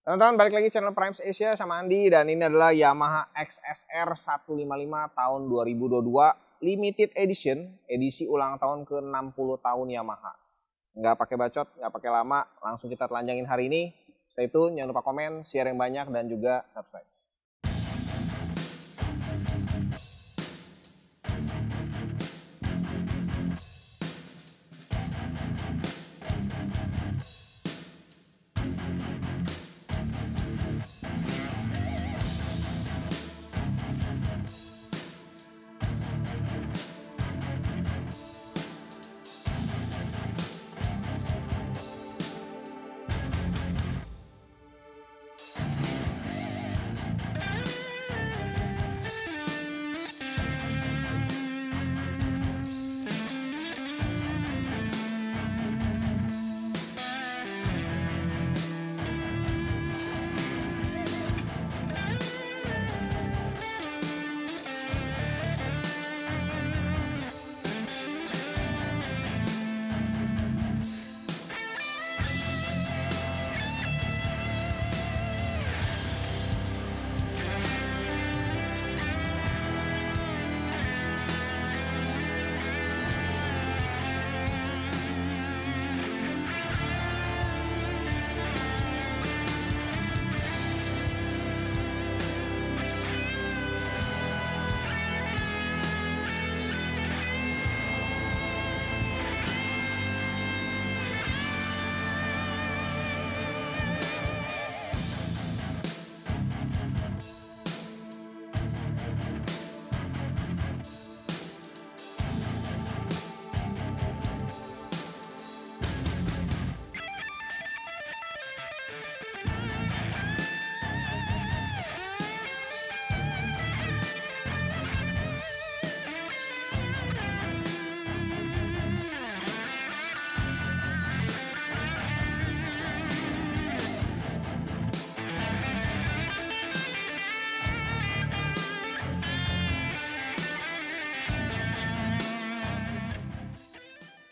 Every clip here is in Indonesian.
Teman-teman, balik lagi channel Primes Asia sama Andi, dan ini adalah Yamaha XSR 155 tahun 2022 limited edition, edisi ulang tahun ke-60 tahun Yamaha. Nggak pakai bacot, nggak pakai lama, langsung kita telanjangin hari ini. Stay tune, jangan lupa komen, share yang banyak, dan juga subscribe.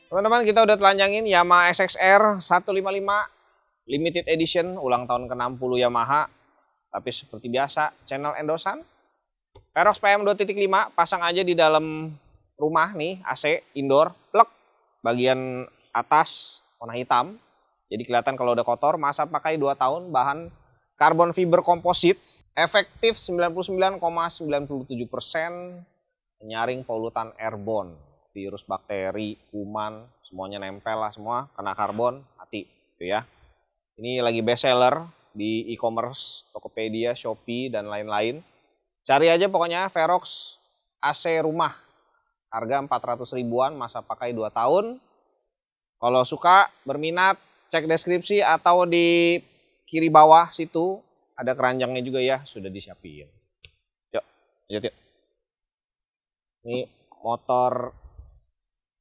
Teman-teman, kita udah telanjangin Yamaha XSR 155 limited edition ulang tahun ke-60 Yamaha. Tapi seperti biasa, channel endorsan Verox PM 2.5, pasang aja di dalam rumah nih, AC indoor, plek bagian atas warna hitam. Jadi kelihatan kalau udah kotor. Masa pakai 2 tahun, bahan karbon fiber komposit, efektif 99,97%, menyaring polutan airborne. Virus, bakteri, kuman, semuanya nempel lah semua, kena karbon, hati gitu ya. Ini lagi best seller di e-commerce, Tokopedia, Shopee, dan lain-lain. Cari aja pokoknya Verox AC rumah, harga 400 ribuan, masa pakai 2 tahun. Kalau suka, berminat, cek deskripsi atau di kiri bawah situ, ada keranjangnya juga ya, sudah disiapin. Yuk, lanjut yuk. Ini motor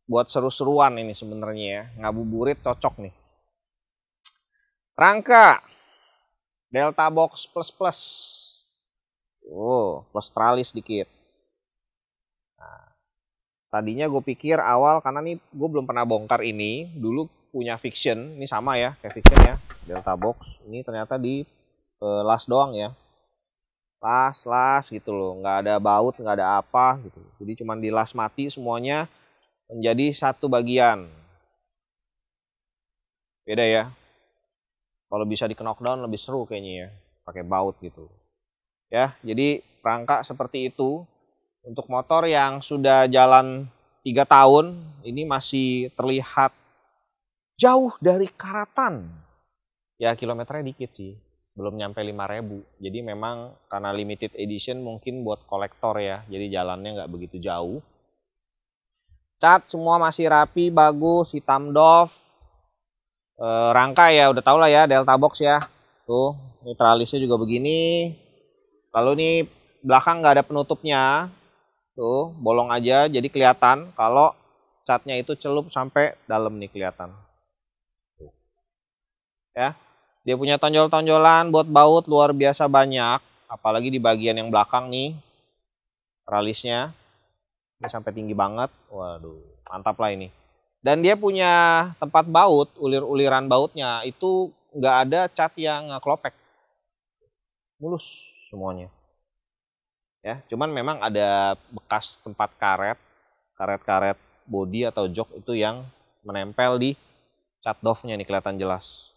buat seru-seruan ini sebenarnya ya, ngabuburit cocok nih. Rangka Delta Box plus plus, plus tralis dikit. Nah, tadinya gue pikir awal, karena nih gue belum pernah bongkar ini, dulu punya Fiction, ini sama ya kayak Fiction ya, Delta Box. Ini ternyata di las doang ya, las gitu loh, nggak ada baut, nggak ada apa gitu. Jadi cuma di las mati semuanya menjadi satu bagian. Beda ya. Kalau bisa di knockdown lebih seru kayaknya ya, pakai baut gitu. Ya, jadi rangka seperti itu. Untuk motor yang sudah jalan 3 tahun, ini masih terlihat jauh dari karatan. Ya, kilometernya dikit sih. Belum nyampe 5.000. Jadi memang karena limited edition mungkin buat kolektor ya. Jadi jalannya nggak begitu jauh. Cat semua masih rapi, bagus, hitam doff. Rangka ya udah tau lah ya, Delta Box ya. Tuh, ini tralisnya juga begini. Lalu ini belakang nggak ada penutupnya. Tuh, bolong aja, jadi kelihatan kalau catnya itu celup sampai dalam nih kelihatan. Tuh. Ya, dia punya tonjol-tonjolan buat baut luar biasa banyak. Apalagi di bagian yang belakang nih, tralisnya. Ini sampai tinggi banget, waduh, mantap lah ini. Dan dia punya tempat baut, ulir-uliran bautnya itu nggak ada cat yang ngeklopek. mulus semuanya. Ya, cuman memang ada bekas tempat karet bodi atau jok itu yang menempel di cat doff-nya nih, kelihatan jelas.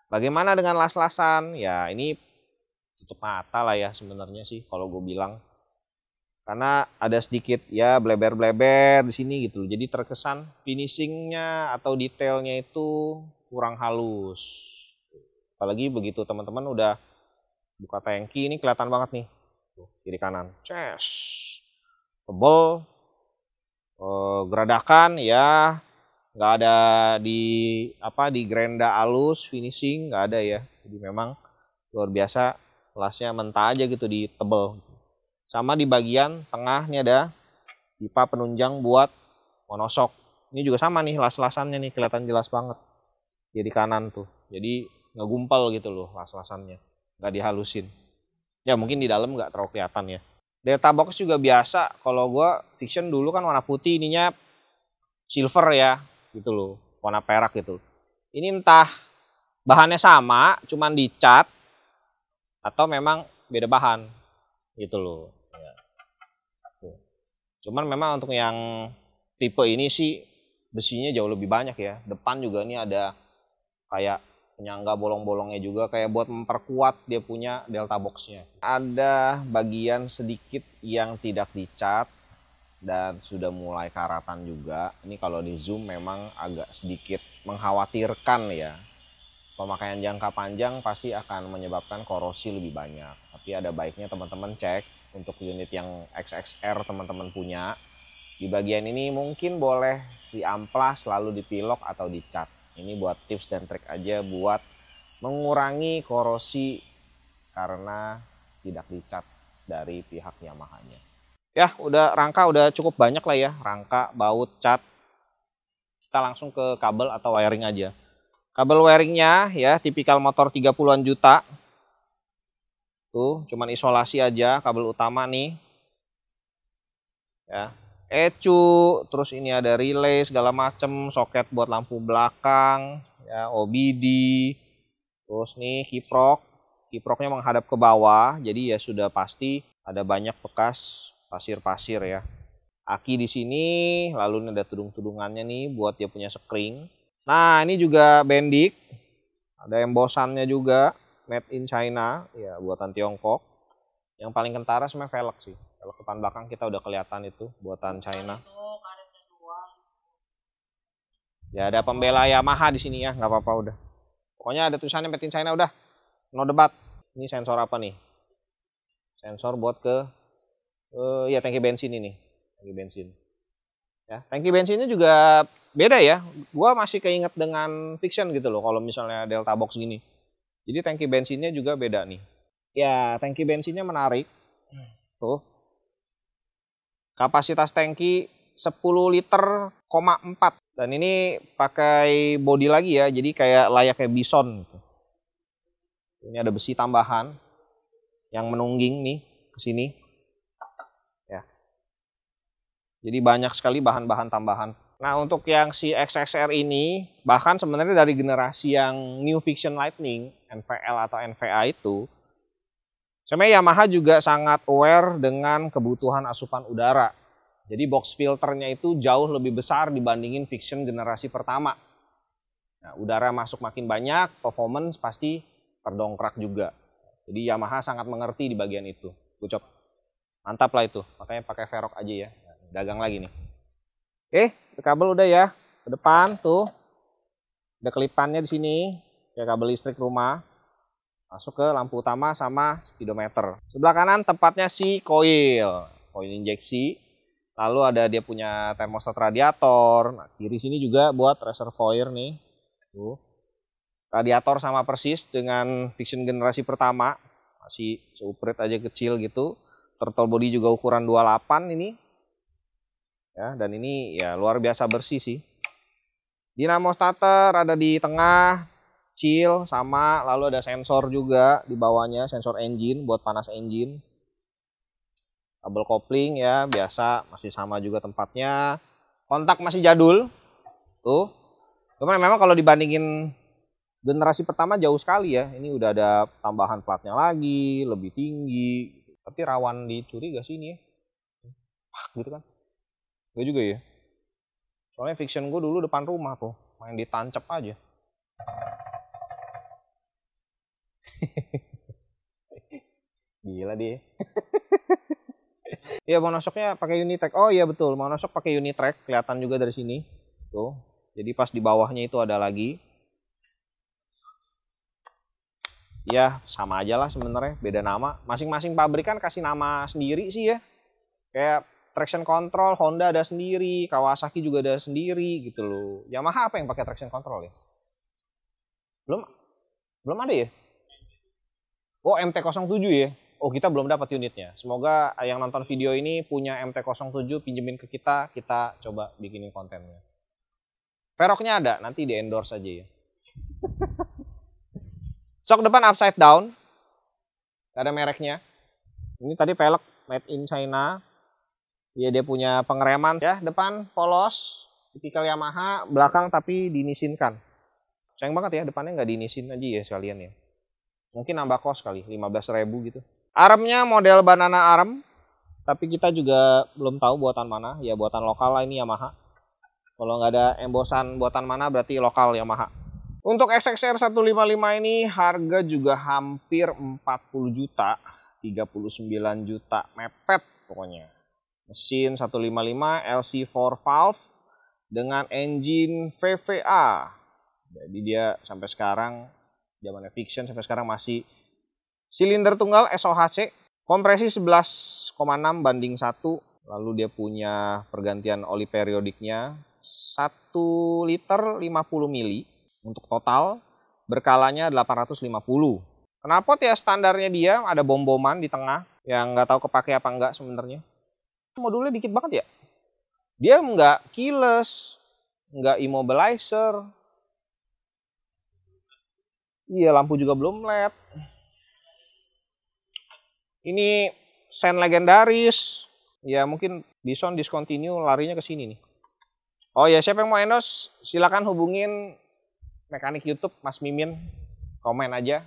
Bagaimana dengan las-lasan? Ya ini tutup mata lah ya sebenarnya sih kalau gue bilang. Karena ada sedikit ya bleber-bleber di sini gitu. Jadi terkesan finishingnya atau detailnya itu kurang halus. Apalagi begitu teman-teman udah buka tangki, ini kelihatan banget nih. Tuh, kiri kanan. Ces. Tebel. Geradakan ya. Nggak ada di grenda halus, finishing. Nggak ada ya. Jadi memang luar biasa. Lasnya mentah aja gitu di tebel. Sama di bagian tengah nih ada pipa penunjang buat monosok. Ini juga sama nih las-lasannya nih, kelihatan jelas banget. Kiri kanan tuh. Jadi ngegumpal gitu loh las-lasannya. Nggak dihalusin. Ya mungkin di dalam nggak terlalu kelihatan ya. Delta box juga biasa. Kalau gue Vision dulu kan warna putih, ininya silver ya gitu loh, warna perak gitu. Ini entah bahannya sama, cuman dicat atau memang beda bahan gitu loh. Ya. Cuman memang untuk yang tipe ini sih besinya jauh lebih banyak ya. Depan juga ini ada kayak penyangga bolong-bolongnya juga, kayak buat memperkuat dia punya delta boxnya. Ada bagian sedikit yang tidak dicat dan sudah mulai karatan juga. Ini kalau di zoom memang agak sedikit mengkhawatirkan ya. Pemakaian jangka panjang pasti akan menyebabkan korosi lebih banyak. Tapi ada baiknya teman-teman cek untuk unit yang XXR teman-teman punya. Di bagian ini mungkin boleh diamplas lalu dipilok atau dicat. Ini buat tips dan trik aja buat mengurangi korosi karena tidak dicat dari pihak Yamaha-nya. Ya, rangka udah cukup banyak lah ya, rangka, baut, cat. Kita langsung ke kabel atau wiring aja. Kabel wiringnya ya tipikal motor 30-an juta. Tuh, cuman isolasi aja kabel utama nih. Ya. ECU, terus ini ada relay segala macem, soket buat lampu belakang, ya, OBD, terus nih kiproknya menghadap ke bawah, jadi ya sudah pasti ada banyak bekas pasir-pasir ya. Aki di sini, lalu ini ada tudung-tudungannya nih buat dia punya sekring. Nah ini juga bendik, ada embosannya juga, made in China, ya buatan Tiongkok. Yang paling kentara sebenarnya velg sih. Velg depan belakang kita udah kelihatan itu buatan China. Ya ada pembela Yamaha di sini ya, nggak apa-apa udah. Pokoknya ada tulisannya made in China udah. No debat. Ini sensor apa nih? Sensor buat ke ya tangki bensin ini. Tangki bensin. Ya, tangki bensinnya juga beda ya. Gua masih keinget dengan Vision gitu loh kalau misalnya Delta Box gini. Jadi tangki bensinnya juga beda nih. Ya, tangki bensinnya menarik. Tuh. Kapasitas tangki 10 liter, 4. Dan ini pakai bodi lagi ya, jadi kayak layaknya Bison. Ini ada besi tambahan yang menungging nih ke sini. Ya. Jadi banyak sekali bahan-bahan tambahan. Nah, untuk yang si XXR ini, bahkan sebenarnya dari generasi yang New Vision Lightning, NVL atau NVA itu, sebenarnya Yamaha juga sangat aware dengan kebutuhan asupan udara. Jadi box filternya itu jauh lebih besar dibandingin Vision generasi pertama. Nah, udara masuk makin banyak, performance pasti terdongkrak juga. Jadi Yamaha sangat mengerti di bagian itu. Gucop. Mantap lah itu, makanya pakai Velg aja ya. Dagang lagi nih. Oke, kabel udah ya. Ke depan tuh. Ada kelipannya di sini, kayak kabel listrik rumah. Masuk ke lampu utama sama speedometer. Sebelah kanan tempatnya si koil injeksi. Lalu ada dia punya termostat radiator. Nah, kiri sini juga buat reservoir nih. Tuh. Radiator sama persis dengan Vision generasi pertama. Masih seuprit aja kecil gitu. Throttle body juga ukuran 28 ini. Ya, dan ini ya luar biasa bersih sih. Dinamo starter ada di tengah. Chill sama, lalu ada sensor juga di bawahnya, sensor engine buat panas engine. Kabel kopling ya biasa, masih sama juga tempatnya. Kontak masih jadul tuh, cuman memang kalau dibandingin Generasi pertama jauh sekali ya. Ini udah ada tambahan platnya lagi, lebih tinggi. Tapi rawan dicuri gak sih ini ya? Gitu kan? Gue juga ya. Soalnya Fiction gue dulu depan rumah tuh, main ditancap aja. Gila dia. Iya, monoshocknya pakai Unitrack. Oh iya betul, monoshock pakai Unitrack, kelihatan juga dari sini. Tuh. Jadi pas di bawahnya itu ada lagi. Ya, sama aja lah sebenarnya, beda nama. Masing-masing pabrikan kasih nama sendiri sih ya. Kayak traction control, Honda ada sendiri, Kawasaki juga ada sendiri gitu loh. Yamaha apa yang pakai traction control ya? Belum ada ya? Oh, MT-07 ya. Oh, kita belum dapat unitnya. Semoga yang nonton video ini punya MT-07, pinjemin ke kita coba bikinin kontennya. Velgnya ada, nanti di endorse aja ya. Sok depan upside down. Gak ada mereknya. Ini tadi velg made in China. Ya, dia punya pengereman ya, depan polos, tipikal Yamaha, belakang tapi dinisinkan. Sayang banget ya, depannya nggak dinisin aja ya sekalian ya. Mungkin nambah kos kali, 15.000 gitu. Armnya model banana arm, tapi kita juga belum tahu buatan mana. Ya buatan lokal lah ini Yamaha. Kalau nggak ada embosan buatan mana berarti lokal Yamaha. Untuk XXR 155 ini harga juga hampir 40 juta, 39 juta mepet pokoknya. Mesin 155 LC4 valve dengan engine VVA. Jadi dia sampai sekarang, zamannya Fiction sampai sekarang masih silinder tunggal SOHC. Kompresi 11,6 banding 1. Lalu dia punya pergantian oli periodiknya 1 liter 50 mili. Untuk total berkalanya 850. Knalpot ya standarnya dia ada bom-boman di tengah yang nggak tahu kepake apa enggak sebenarnya. Modulnya dikit banget ya. Dia nggak keyless, nggak immobilizer. Iya, lampu juga belum LED. Ini sen legendaris. Ya mungkin Bison discontinue larinya ke sini nih. Oh ya, siapa yang mau endorse silakan hubungin mekanik YouTube Mas Mimin, komen aja.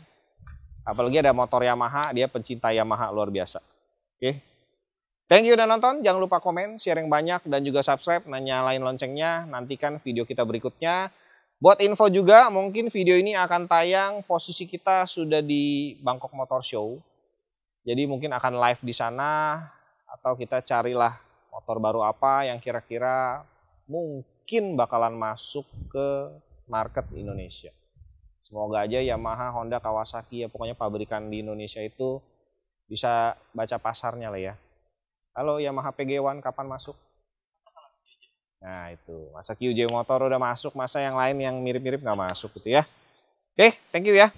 Apalagi ada motor Yamaha, dia pencinta Yamaha luar biasa. Oke. Thank you udah nonton, jangan lupa komen, share yang banyak, dan juga subscribe, nyalain loncengnya, nantikan video kita berikutnya. Buat info juga, mungkin video ini akan tayang, posisi kita sudah di Bangkok Motor Show. Jadi mungkin akan live di sana, atau kita carilah motor baru apa yang kira-kira mungkin bakalan masuk ke market Indonesia. Semoga aja Yamaha, Honda, Kawasaki, ya pokoknya pabrikan di Indonesia itu bisa baca pasarnya lah ya. Halo Yamaha PG1 kapan masuk? Nah itu, masa QJ Motor udah masuk, masa yang lain yang mirip-mirip nggak masuk gitu ya. Oke, thank you ya.